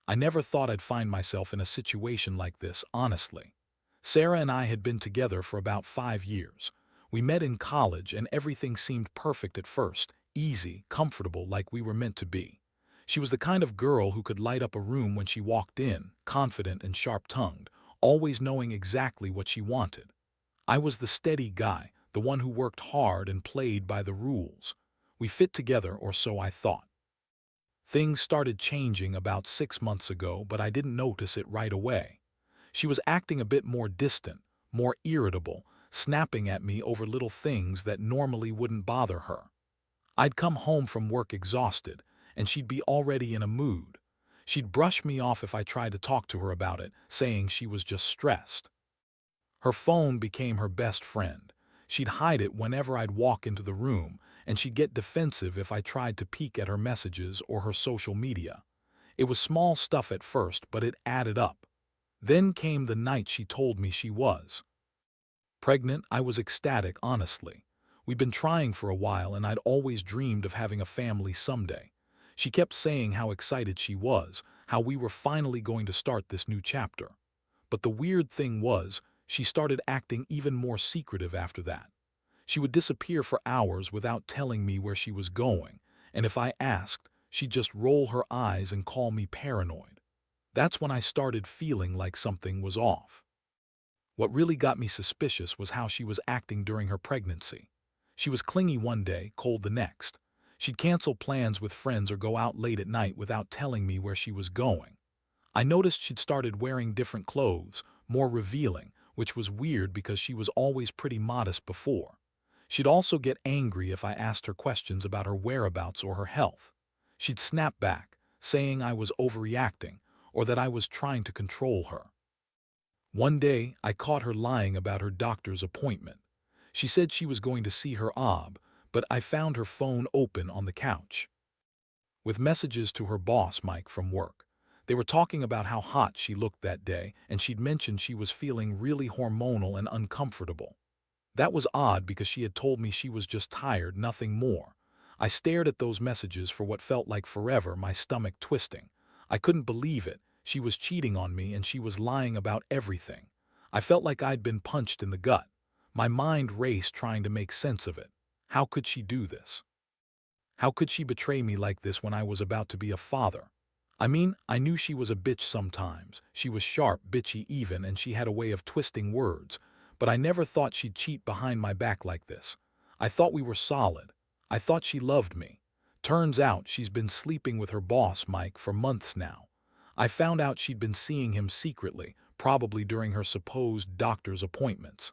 I never thought I'd find myself in a situation like this, honestly. Sarah and I had been together for about 5 years. We met in college and everything seemed perfect at first, easy, comfortable, like we were meant to be. She was the kind of girl who could light up a room when she walked in, confident and sharp-tongued, always knowing exactly what she wanted. I was the steady guy, the one who worked hard and played by the rules. We fit together, or so I thought. Things started changing about 6 months ago, but I didn't notice it right away. She was acting a bit more distant, more irritable, snapping at me over little things that normally wouldn't bother her. I'd come home from work exhausted, and she'd be already in a mood. She'd brush me off if I tried to talk to her about it, saying she was just stressed. Her phone became her best friend. She'd hide it whenever I'd walk into the room, and she'd get defensive if I tried to peek at her messages or her social media. It was small stuff at first, but it added up. Then came the night she told me she was pregnant. I was ecstatic, honestly. We'd been trying for a while, and I'd always dreamed of having a family someday. She kept saying how excited she was, how we were finally going to start this new chapter. But the weird thing was, she started acting even more secretive after that. She would disappear for hours without telling me where she was going, and if I asked, she'd just roll her eyes and call me paranoid. That's when I started feeling like something was off. What really got me suspicious was how she was acting during her pregnancy. She was clingy one day, cold the next. She'd cancel plans with friends or go out late at night without telling me where she was going. I noticed she'd started wearing different clothes, more revealing, which was weird because she was always pretty modest before. She'd also get angry if I asked her questions about her whereabouts or her health. She'd snap back, saying I was overreacting or that I was trying to control her. One day, I caught her lying about her doctor's appointment. She said she was going to see her OB, but I found her phone open on the couch, with messages to her boss, Mike, from work. They were talking about how hot she looked that day, and she'd mentioned she was feeling really hormonal and uncomfortable. That was odd because she had told me she was just tired, nothing more. I stared at those messages for what felt like forever, my stomach twisting. I couldn't believe it. She was cheating on me and she was lying about everything. I felt like I'd been punched in the gut. My mind raced trying to make sense of it. How could she do this? How could she betray me like this when I was about to be a father? I mean, I knew she was a bitch sometimes. She was sharp, bitchy even, and she had a way of twisting words. But I never thought she'd cheat behind my back like this. I thought we were solid. I thought she loved me. Turns out she's been sleeping with her boss, Mike, for months now. I found out she'd been seeing him secretly, probably during her supposed doctor's appointments.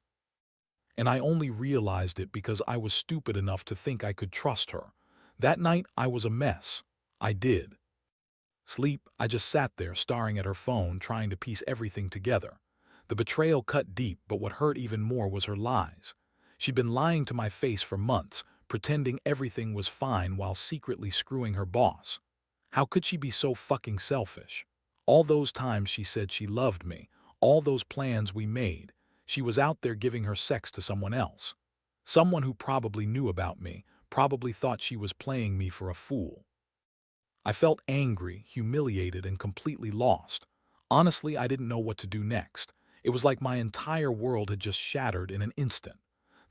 And I only realized it because I was stupid enough to think I could trust her. That night, I was a mess. I did. Sleep, I just sat there staring at her phone, trying to piece everything together. The betrayal cut deep, but what hurt even more was her lies. She'd been lying to my face for months, pretending everything was fine while secretly screwing her boss. How could she be so fucking selfish? All those times she said she loved me, all those plans we made, she was out there giving her sex to someone else. Someone who probably knew about me, probably thought she was playing me for a fool. I felt angry, humiliated, and completely lost. Honestly, I didn't know what to do next. It was like my entire world had just shattered in an instant.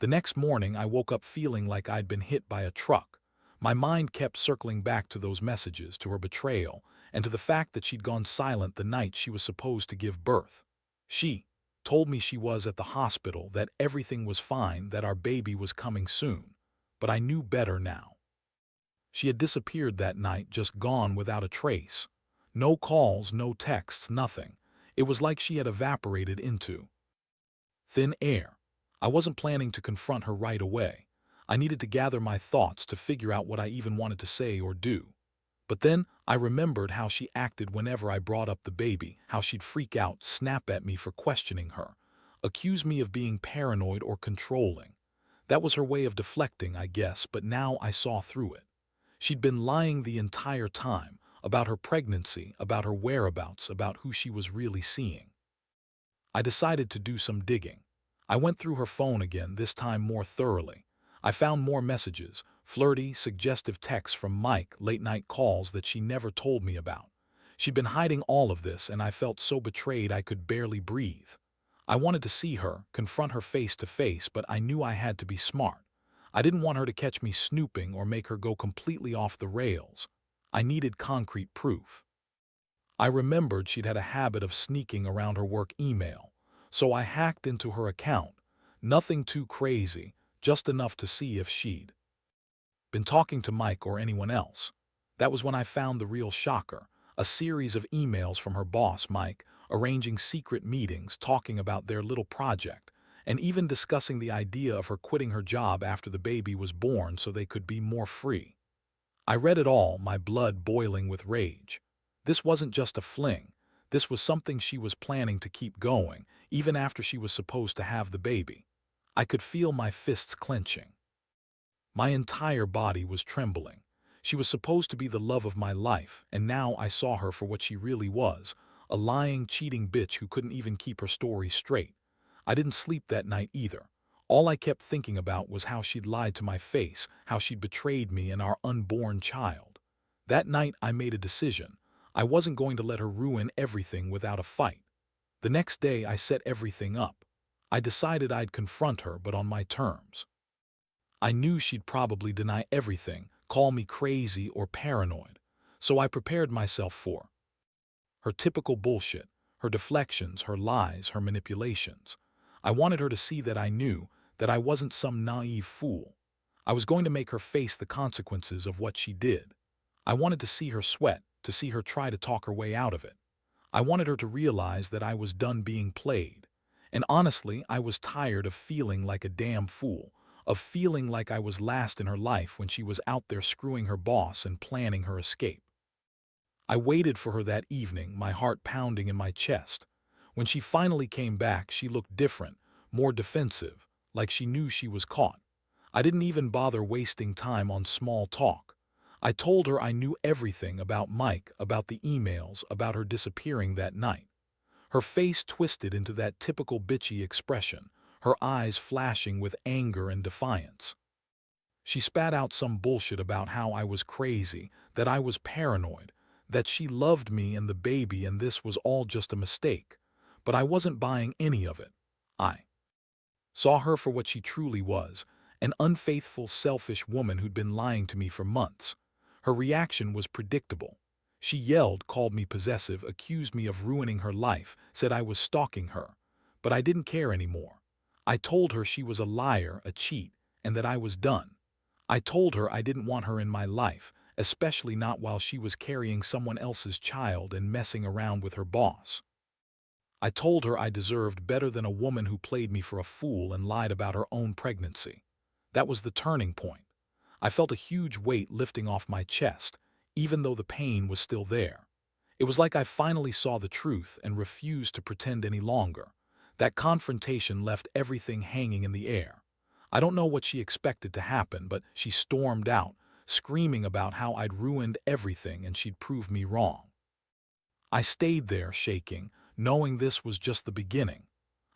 The next morning, I woke up feeling like I'd been hit by a truck. My mind kept circling back to those messages, to her betrayal, and to the fact that she'd gone silent the night she was supposed to give birth. She told me she was at the hospital, that everything was fine, that our baby was coming soon. But I knew better now. She had disappeared that night, just gone without a trace. No calls, no texts, nothing. It was like she had evaporated into thin air. I wasn't planning to confront her right away. I needed to gather my thoughts to figure out what I even wanted to say or do. But then I remembered how she acted whenever I brought up the baby, how she'd freak out, snap at me for questioning her, accuse me of being paranoid or controlling. That was her way of deflecting, I guess, but now I saw through it. She'd been lying the entire time, about her pregnancy, about her whereabouts, about who she was really seeing. I decided to do some digging. I went through her phone again, this time more thoroughly. I found more messages, flirty, suggestive texts from Mike, late-night calls that she never told me about. She'd been hiding all of this, and I felt so betrayed I could barely breathe. I wanted to see her, confront her face to face, but I knew I had to be smart. I didn't want her to catch me snooping or make her go completely off the rails. I needed concrete proof. I remembered she'd had a habit of sneaking around her work email, so I hacked into her account. Nothing too crazy, just enough to see if she'd been talking to Mike or anyone else. That was when I found the real shocker, a series of emails from her boss, Mike, arranging secret meetings, talking about their little project, and even discussing the idea of her quitting her job after the baby was born so they could be more free. I read it all, my blood boiling with rage. This wasn't just a fling. This was something she was planning to keep going, even after she was supposed to have the baby. I could feel my fists clenching. My entire body was trembling. She was supposed to be the love of my life, and now I saw her for what she really was, a lying, cheating bitch who couldn't even keep her story straight. I didn't sleep that night either. All I kept thinking about was how she'd lied to my face, how she'd betrayed me and our unborn child. That night I made a decision. I wasn't going to let her ruin everything without a fight. The next day I set everything up. I decided I'd confront her, but on my terms. I knew she'd probably deny everything, call me crazy or paranoid, so I prepared myself for her typical bullshit, her deflections, her lies, her manipulations. I wanted her to see that I knew, that I wasn't some naive fool. I was going to make her face the consequences of what she did. I wanted to see her sweat, to see her try to talk her way out of it. I wanted her to realize that I was done being played. And honestly, I was tired of feeling like a damn fool, of feeling like I was last in her life when she was out there screwing her boss and planning her escape. I waited for her that evening, my heart pounding in my chest. When she finally came back, she looked different, more defensive, like she knew she was caught. I didn't even bother wasting time on small talk. I told her I knew everything about Mike, about the emails, about her disappearing that night. Her face twisted into that typical bitchy expression, her eyes flashing with anger and defiance. She spat out some bullshit about how I was crazy, that I was paranoid, that she loved me and the baby and this was all just a mistake. But I wasn't buying any of it. I saw her for what she truly was, an unfaithful, selfish woman who'd been lying to me for months. Her reaction was predictable. She yelled, called me possessive, accused me of ruining her life, said I was stalking her. But I didn't care anymore. I told her she was a liar, a cheat, and that I was done. I told her I didn't want her in my life, especially not while she was carrying someone else's child and messing around with her boss. I told her I deserved better than a woman who played me for a fool and lied about her own pregnancy. That was the turning point. I felt a huge weight lifting off my chest, even though the pain was still there. It was like I finally saw the truth and refused to pretend any longer. That confrontation left everything hanging in the air. I don't know what she expected to happen, but she stormed out, screaming about how I'd ruined everything and she'd prove me wrong. I stayed there shaking, knowing this was just the beginning.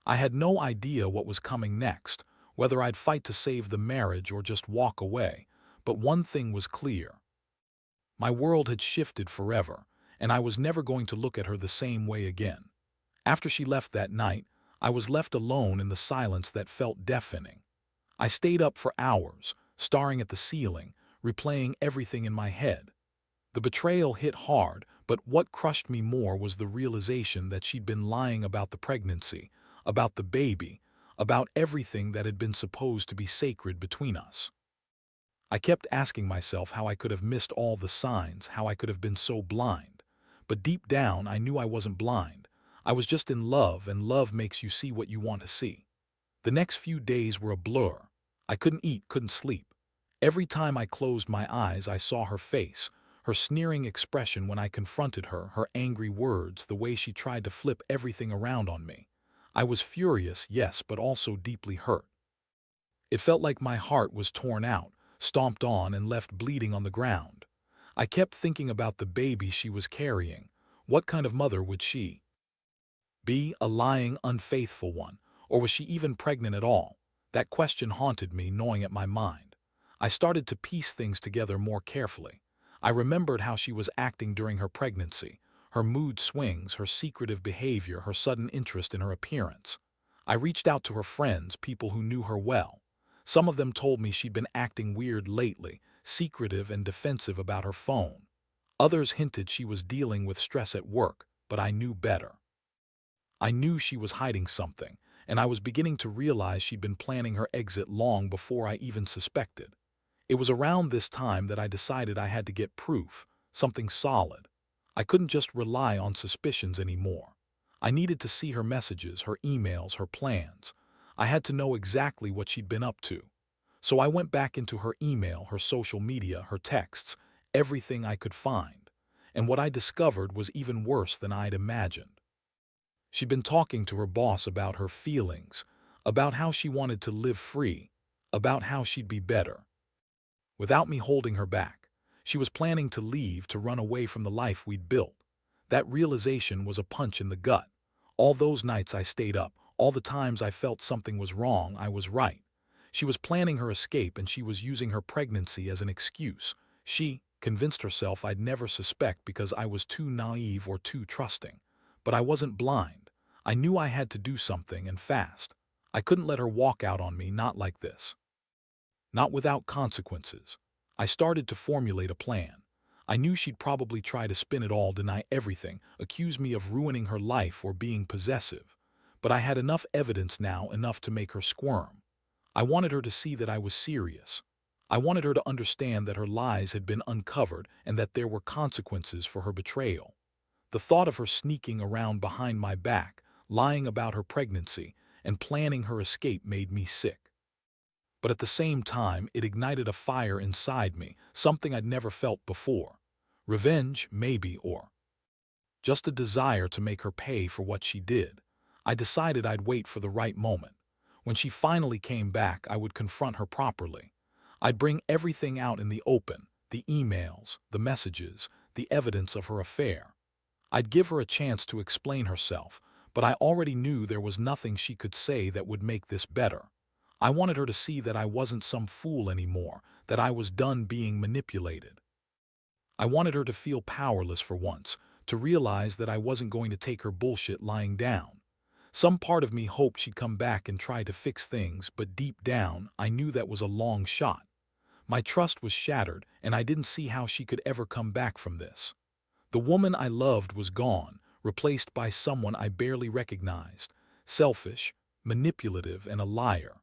I had no idea what was coming next, whether I'd fight to save the marriage or just walk away, but one thing was clear. My world had shifted forever, and I was never going to look at her the same way again. After she left that night, I was left alone in the silence that felt deafening. I stayed up for hours, staring at the ceiling, replaying everything in my head. The betrayal hit hard, but what crushed me more was the realization that she'd been lying about the pregnancy, about the baby, about everything that had been supposed to be sacred between us. I kept asking myself how I could have missed all the signs, how I could have been so blind. But deep down, I knew I wasn't blind. I was just in love, and love makes you see what you want to see. The next few days were a blur. I couldn't eat, couldn't sleep. Every time I closed my eyes, I saw her face, her sneering expression when I confronted her, her angry words, the way she tried to flip everything around on me. I was furious, yes, but also deeply hurt. It felt like my heart was torn out, stomped on, and left bleeding on the ground. I kept thinking about the baby she was carrying. What kind of mother would she be? A lying, unfaithful one? Or was she even pregnant at all? That question haunted me, gnawing at my mind. I started to piece things together more carefully. I remembered how she was acting during her pregnancy, Her mood swings, her secretive behavior, her sudden interest in her appearance. I reached out to her friends, people who knew her well. Some of them told me she'd been acting weird lately, secretive and defensive about her phone. Others hinted she was dealing with stress at work, but I knew better. I knew she was hiding something, and I was beginning to realize she'd been planning her exit long before I even suspected. It was around this time that I decided I had to get proof, something solid. I couldn't just rely on suspicions anymore. I needed to see her messages, her emails, her plans. I had to know exactly what she'd been up to. So I went back into her email, her social media, her texts, everything I could find. And what I discovered was even worse than I'd imagined. She'd been talking to her boss about her feelings, about how she wanted to live free, about how she'd be better. Without me holding her back, she was planning to leave, to run away from the life we'd built. That realization was a punch in the gut. All those nights I stayed up, all the times I felt something was wrong, I was right. She was planning her escape, and she was using her pregnancy as an excuse. She convinced herself I'd never suspect because I was too naive or too trusting. But I wasn't blind. I knew I had to do something, and fast. I couldn't let her walk out on me, not like this. Not without consequences. I started to formulate a plan. I knew she'd probably try to spin it all, deny everything, accuse me of ruining her life or being possessive. But I had enough evidence now, enough to make her squirm. I wanted her to see that I was serious. I wanted her to understand that her lies had been uncovered and that there were consequences for her betrayal. The thought of her sneaking around behind my back, lying about her pregnancy, and planning her escape made me sick. But at the same time, it ignited a fire inside me, something I'd never felt before. Revenge, maybe, or just a desire to make her pay for what she did. I decided I'd wait for the right moment. When she finally came back, I would confront her properly. I'd bring everything out in the open, the emails, the messages, the evidence of her affair. I'd give her a chance to explain herself, but I already knew there was nothing she could say that would make this better. I wanted her to see that I wasn't some fool anymore, that I was done being manipulated. I wanted her to feel powerless for once, to realize that I wasn't going to take her bullshit lying down. Some part of me hoped she'd come back and try to fix things, but deep down, I knew that was a long shot. My trust was shattered, and I didn't see how she could ever come back from this. The woman I loved was gone, replaced by someone I barely recognized, selfish, manipulative, and a liar.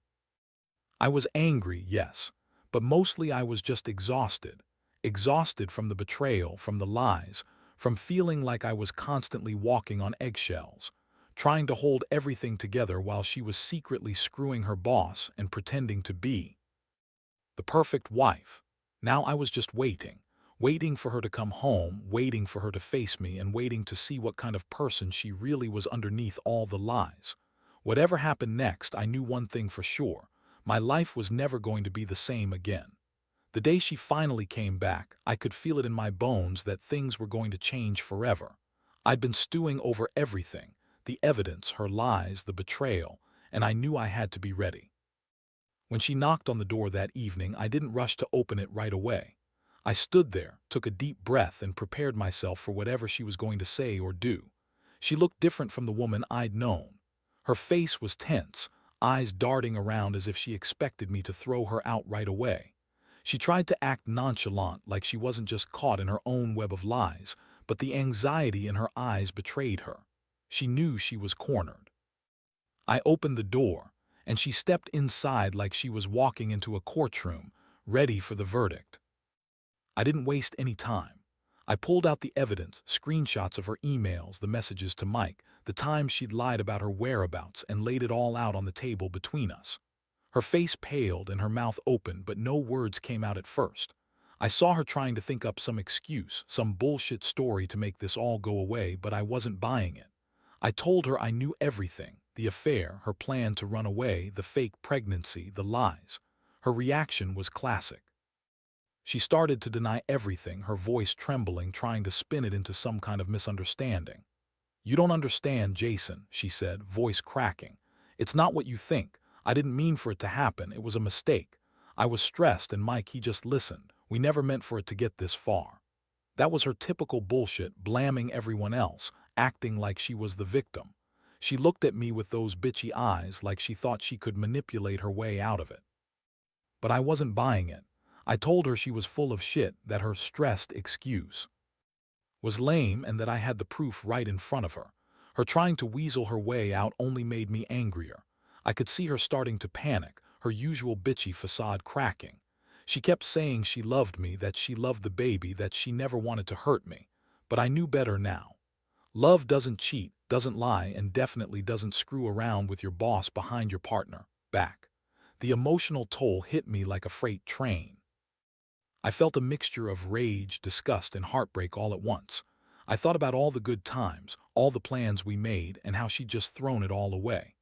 I was angry, yes, but mostly I was just exhausted. Exhausted from the betrayal, from the lies, from feeling like I was constantly walking on eggshells, trying to hold everything together while she was secretly screwing her boss and pretending to be the perfect wife. Now I was just waiting, waiting for her to come home, waiting for her to face me, and waiting to see what kind of person she really was underneath all the lies. Whatever happened next, I knew one thing for sure. My life was never going to be the same again. The day she finally came back, I could feel it in my bones that things were going to change forever. I'd been stewing over everything, the evidence, her lies, the betrayal, and I knew I had to be ready. When she knocked on the door that evening, I didn't rush to open it right away. I stood there, took a deep breath, and prepared myself for whatever she was going to say or do. She looked different from the woman I'd known. Her face was tense, eyes darting around as if she expected me to throw her out right away. She tried to act nonchalant, like she wasn't just caught in her own web of lies, but the anxiety in her eyes betrayed her. She knew she was cornered. I opened the door, and she stepped inside like she was walking into a courtroom, ready for the verdict. I didn't waste any time. I pulled out the evidence, screenshots of her emails, the messages to Mike, the times she'd lied about her whereabouts, and laid it all out on the table between us. Her face paled and her mouth opened, but no words came out at first. I saw her trying to think up some excuse, some bullshit story to make this all go away, but I wasn't buying it. I told her I knew everything, the affair, her plan to run away, the fake pregnancy, the lies. Her reaction was classic. She started to deny everything, her voice trembling, trying to spin it into some kind of misunderstanding. "You don't understand, Jason," she said, voice cracking. "It's not what you think. I didn't mean for it to happen. It was a mistake. I was stressed, and Mike, he just listened. We never meant for it to get this far." That was her typical bullshit, blaming everyone else, acting like she was the victim. She looked at me with those bitchy eyes like she thought she could manipulate her way out of it. But I wasn't buying it. I told her she was full of shit, that her stressed excuse was lame and that I had the proof right in front of her. Her trying to weasel her way out only made me angrier. I could see her starting to panic, her usual bitchy facade cracking. She kept saying she loved me, that she loved the baby, that she never wanted to hurt me. But I knew better now. Love doesn't cheat, doesn't lie, and definitely doesn't screw around with your boss behind your partner back. The emotional toll hit me like a freight train. I felt a mixture of rage, disgust, and heartbreak all at once. I thought about all the good times, all the plans we made, and how she'd just thrown it all away.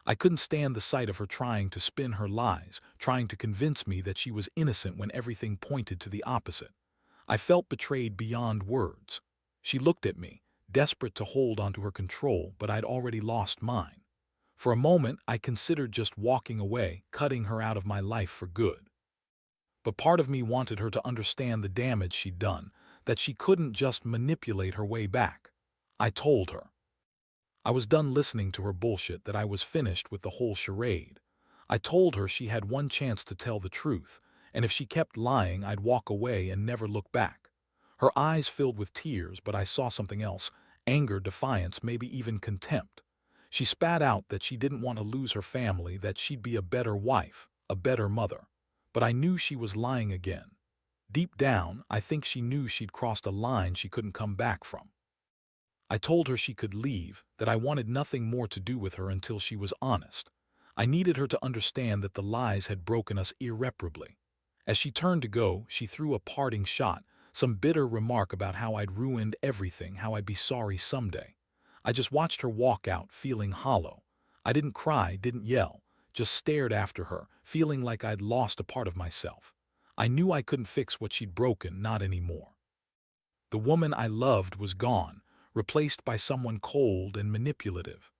I couldn't stand the sight of her trying to spin her lies, trying to convince me that she was innocent when everything pointed to the opposite. I felt betrayed beyond words. She looked at me, desperate to hold onto her control, but I'd already lost mine. For a moment, I considered just walking away, cutting her out of my life for good. But part of me wanted her to understand the damage she'd done, that she couldn't just manipulate her way back. I told her. I was done listening to her bullshit, that I was finished with the whole charade. I told her she had one chance to tell the truth, and if she kept lying, I'd walk away and never look back. Her eyes filled with tears, but I saw something else: anger, defiance, maybe even contempt. She spat out that she didn't want to lose her family, that she'd be a better wife, a better mother. But I knew she was lying again. Deep down, I think she knew she'd crossed a line she couldn't come back from. I told her she could leave, that I wanted nothing more to do with her until she was honest. I needed her to understand that the lies had broken us irreparably. As she turned to go, she threw a parting shot, some bitter remark about how I'd ruined everything, how I'd be sorry someday. I just watched her walk out, feeling hollow. I didn't cry, didn't yell, just stared after her, feeling like I'd lost a part of myself. I knew I couldn't fix what she'd broken, not anymore. The woman I loved was gone, replaced by someone cold and manipulative.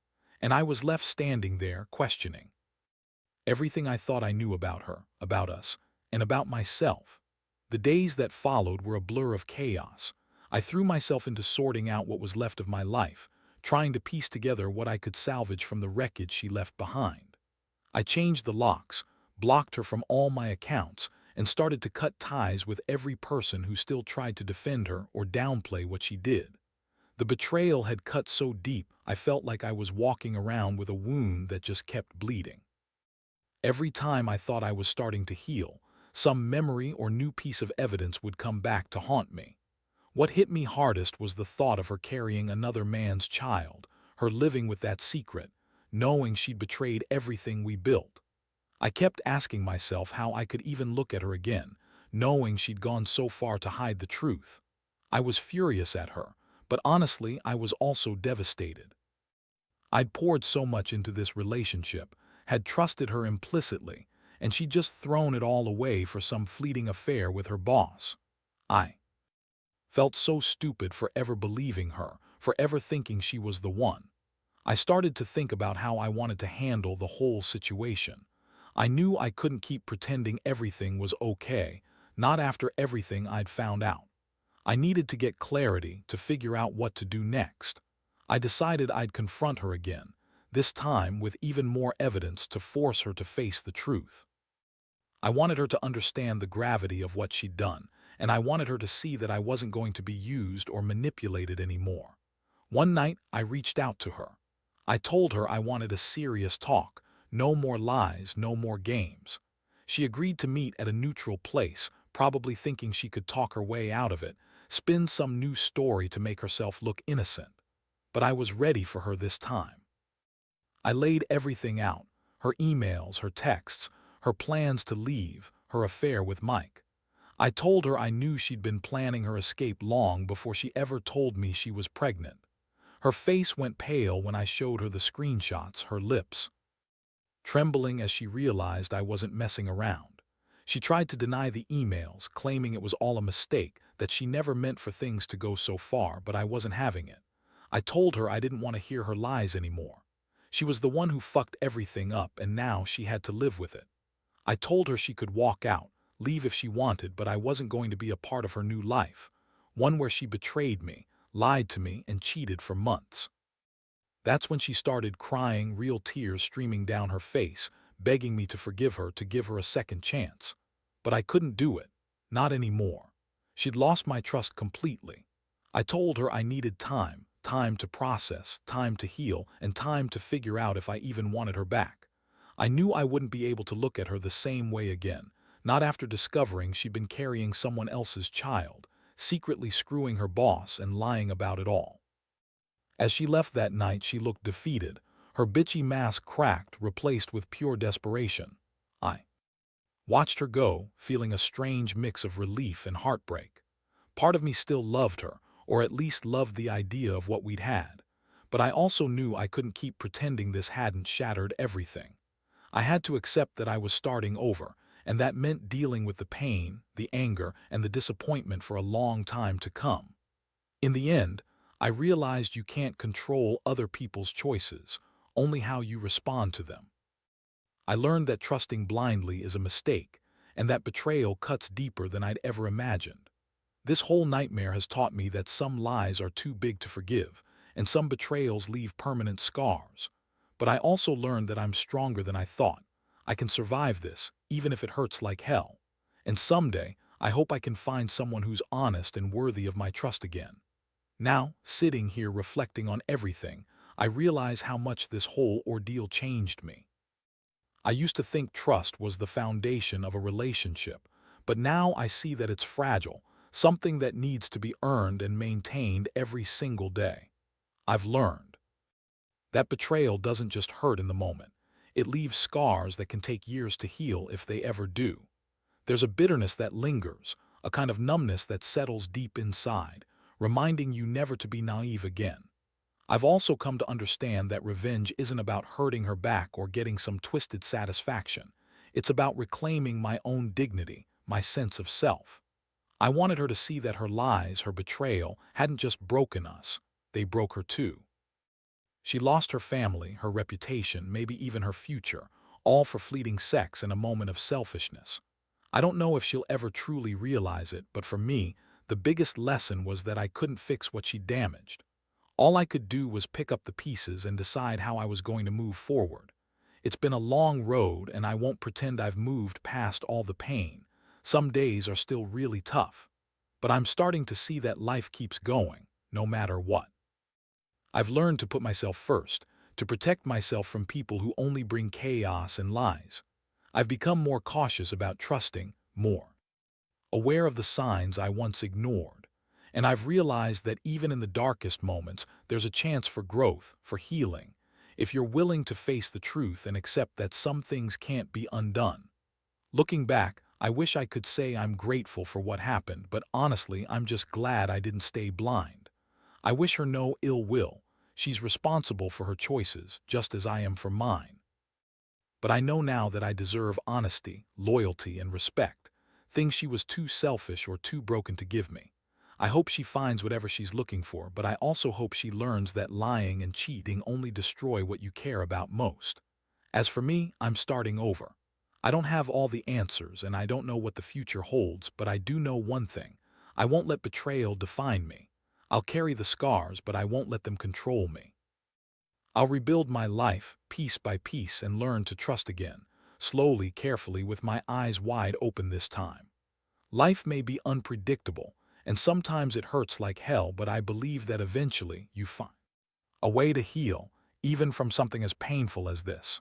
And I was left standing there, questioning everything I thought I knew about her, about us, and about myself. The days that followed were a blur of chaos. I threw myself into sorting out what was left of my life, trying to piece together what I could salvage from the wreckage she left behind. I changed the locks, blocked her from all my accounts, and started to cut ties with every person who still tried to defend her or downplay what she did. The betrayal had cut so deep, I felt like I was walking around with a wound that just kept bleeding. Every time I thought I was starting to heal, some memory or new piece of evidence would come back to haunt me. What hit me hardest was the thought of her carrying another man's child, her living with that secret, knowing she'd betrayed everything we built. I kept asking myself how I could even look at her again, knowing she'd gone so far to hide the truth. I was furious at her, but honestly, I was also devastated. I'd poured so much into this relationship, had trusted her implicitly, and she'd just thrown it all away for some fleeting affair with her boss. I felt so stupid for ever believing her, for ever thinking she was the one. I started to think about how I wanted to handle the whole situation. I knew I couldn't keep pretending everything was okay, not after everything I'd found out. I needed to get clarity, to figure out what to do next. I decided I'd confront her again, this time with even more evidence to force her to face the truth. I wanted her to understand the gravity of what she'd done, and I wanted her to see that I wasn't going to be used or manipulated anymore. One night, I reached out to her. I told her I wanted a serious talk, no more lies, no more games. She agreed to meet at a neutral place, probably thinking she could talk her way out of it, spin some new story to make herself look innocent. But I was ready for her this time. I laid everything out: her emails, her texts, her plans to leave, her affair with Mike. I told her I knew she'd been planning her escape long before she ever told me she was pregnant. Her face went pale when I showed her the screenshots, her lips trembling as she realized I wasn't messing around. She tried to deny the emails, claiming it was all a mistake, that she never meant for things to go so far, but I wasn't having it. I told her I didn't want to hear her lies anymore. She was the one who fucked everything up, and now she had to live with it. I told her she could walk out, leave if she wanted, but I wasn't going to be a part of her new life. one where she betrayed me, lied to me, and cheated for months. That's when she started crying, real tears streaming down her face, begging me to forgive her, to give her a second chance. But I couldn't do it. Not anymore. She'd lost my trust completely. I told her I needed time, time to process, time to heal, and time to figure out if I even wanted her back. I knew I wouldn't be able to look at her the same way again, not after discovering she'd been carrying someone else's child, secretly screwing her boss and lying about it all. As she left that night, she looked defeated, her bitchy mask cracked, replaced with pure desperation. I watched her go, feeling a strange mix of relief and heartbreak. Part of me still loved her, or at least loved the idea of what we'd had. But I also knew I couldn't keep pretending this hadn't shattered everything. I had to accept that I was starting over, and that meant dealing with the pain, the anger, and the disappointment for a long time to come. In the end, I realized you can't control other people's choices, only how you respond to them. I learned that trusting blindly is a mistake, and that betrayal cuts deeper than I'd ever imagined. This whole nightmare has taught me that some lies are too big to forgive, and some betrayals leave permanent scars. But I also learned that I'm stronger than I thought. I can survive this, even if it hurts like hell. And someday, I hope I can find someone who's honest and worthy of my trust again. Now, sitting here reflecting on everything, I realize how much this whole ordeal changed me. I used to think trust was the foundation of a relationship, but now I see that it's fragile, something that needs to be earned and maintained every single day. I've learned that betrayal doesn't just hurt in the moment. It leaves scars that can take years to heal if they ever do. There's a bitterness that lingers, a kind of numbness that settles deep inside, reminding you never to be naive again. I've also come to understand that revenge isn't about hurting her back or getting some twisted satisfaction. It's about reclaiming my own dignity, my sense of self. I wanted her to see that her lies, her betrayal, hadn't just broken us. They broke her too. She lost her family, her reputation, maybe even her future, all for fleeting sex and a moment of selfishness. I don't know if she'll ever truly realize it, but for me, the biggest lesson was that I couldn't fix what she damaged. All I could do was pick up the pieces and decide how I was going to move forward. It's been a long road, and I won't pretend I've moved past all the pain. Some days are still really tough. But I'm starting to see that life keeps going, no matter what. I've learned to put myself first, to protect myself from people who only bring chaos and lies. I've become more cautious about trusting, more aware of the signs I once ignored. And I've realized that even in the darkest moments, there's a chance for growth, for healing, if you're willing to face the truth and accept that some things can't be undone. Looking back, I wish I could say I'm grateful for what happened, but honestly, I'm just glad I didn't stay blind. I wish her no ill will. She's responsible for her choices, just as I am for mine. But I know now that I deserve honesty, loyalty, and respect, things she was too selfish or too broken to give me. I hope she finds whatever she's looking for, but I also hope she learns that lying and cheating only destroy what you care about most. As for me, I'm starting over. I don't have all the answers, and I don't know what the future holds, but I do know one thing. I won't let betrayal define me. I'll carry the scars, but I won't let them control me. I'll rebuild my life, piece by piece, and learn to trust again, slowly, carefully, with my eyes wide open this time. Life may be unpredictable, and sometimes it hurts like hell, but I believe that eventually you find a way to heal, even from something as painful as this.